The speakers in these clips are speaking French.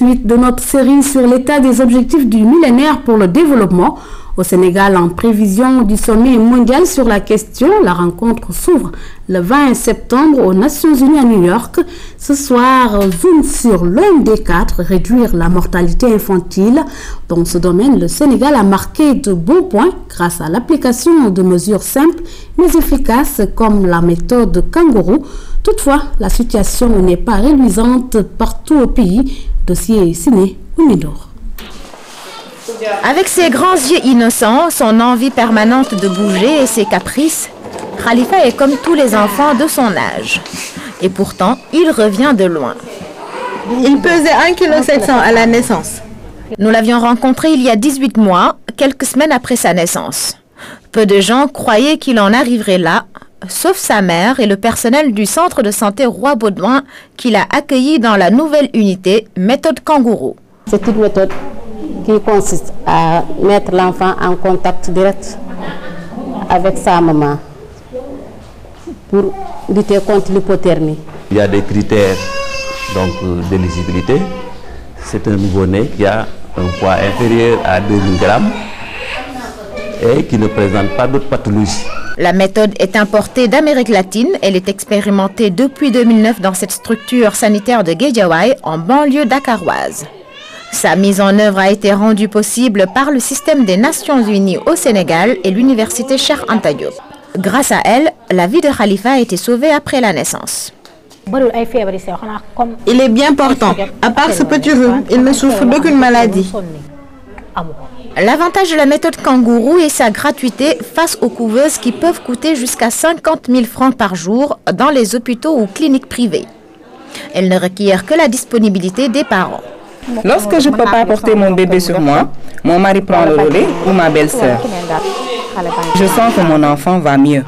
Suite de notre série sur l'état des objectifs du millénaire pour le développement. Au Sénégal, en prévision du sommet mondial sur la question, la rencontre s'ouvre le 20 septembre aux Nations Unies à New York. Ce soir, zoom sur l'un des 4, réduire la mortalité infantile. Dans ce domaine, le Sénégal a marqué de bons points grâce à l'application de mesures simples mais efficaces comme la méthode kangourou. Toutefois, la situation n'est pas réluisante partout au pays. Dossier signé Oumidour. Avec ses grands yeux innocents, son envie permanente de bouger et ses caprices, Khalifa est comme tous les enfants de son âge. Et pourtant, il revient de loin. Il pesait 1,7 kg à la naissance. Nous l'avions rencontré il y a 18 mois, quelques semaines après sa naissance. Peu de gens croyaient qu'il en arriverait là, sauf sa mère et le personnel du centre de santé Roi-Baudouin qu'il a accueilli dans la nouvelle unité méthode kangourou. C'est une méthode qui consiste à mettre l'enfant en contact direct avec sa maman pour lutter contre l'hypothermie. Il y a des critères d'éligibilité. C'est un nouveau-né qui a un poids inférieur à 2000 grammes et qui ne présente pas d'autres pathologies. La méthode est importée d'Amérique latine. Elle est expérimentée depuis 2009 dans cette structure sanitaire de Guédiawaye, en banlieue dakaroise. Sa mise en œuvre a été rendue possible par le système des Nations Unies au Sénégal et l'université Cheikh Anta Diop. Grâce à elle, la vie de Khalifa a été sauvée après la naissance. Il est bien portant. À part ce petit rhume, il ne souffre d'aucune maladie. L'avantage de la méthode kangourou est sa gratuité face aux couveuses qui peuvent coûter jusqu'à 50 000 francs par jour dans les hôpitaux ou cliniques privées. Elle ne requiert que la disponibilité des parents. Lorsque je ne peux pas porter mon bébé sur moi, mon mari prend le relais ou ma belle-sœur. Je sens que mon enfant va mieux.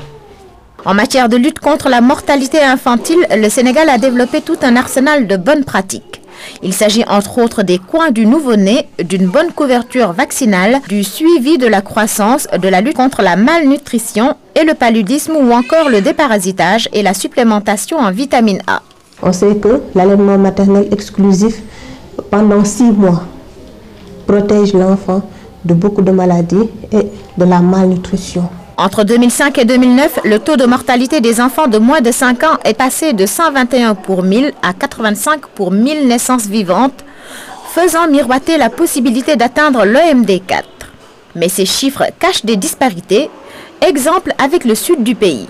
En matière de lutte contre la mortalité infantile, le Sénégal a développé tout un arsenal de bonnes pratiques. Il s'agit entre autres des coins du nouveau-né, d'une bonne couverture vaccinale, du suivi de la croissance, de la lutte contre la malnutrition et le paludisme ou encore le déparasitage et la supplémentation en vitamine A. On sait que l'allaitement maternel exclusif pendant 6 mois protège l'enfant de beaucoup de maladies et de la malnutrition. Entre 2005 et 2009, le taux de mortalité des enfants de moins de 5 ans est passé de 121 pour 1000 à 85 pour 1000 naissances vivantes, faisant miroiter la possibilité d'atteindre l'OMD 4. Mais ces chiffres cachent des disparités, exemple avec le sud du pays.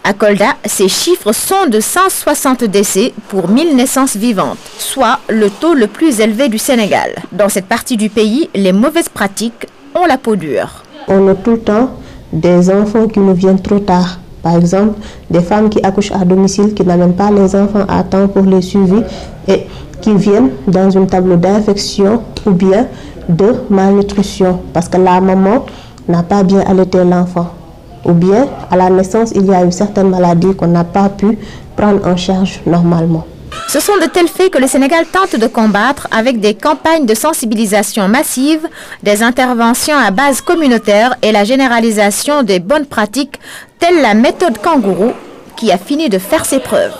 À Kolda, ces chiffres sont de 160 décès pour 1000 naissances vivantes, soit le taux le plus élevé du Sénégal. Dans cette partie du pays, les mauvaises pratiques ont la peau dure. On a tout le temps des enfants qui nous viennent trop tard. Par exemple, des femmes qui accouchent à domicile, qui n'amènent pas les enfants à temps pour les suivis et qui viennent dans une table d'infection ou bien de malnutrition parce que la maman n'a pas bien allaité l'enfant. Ou bien, à la naissance, il y a une certaine maladie qu'on n'a pas pu prendre en charge normalement. Ce sont de tels faits que le Sénégal tente de combattre avec des campagnes de sensibilisation massive, des interventions à base communautaire et la généralisation des bonnes pratiques, telle la méthode kangourou qui a fini de faire ses preuves.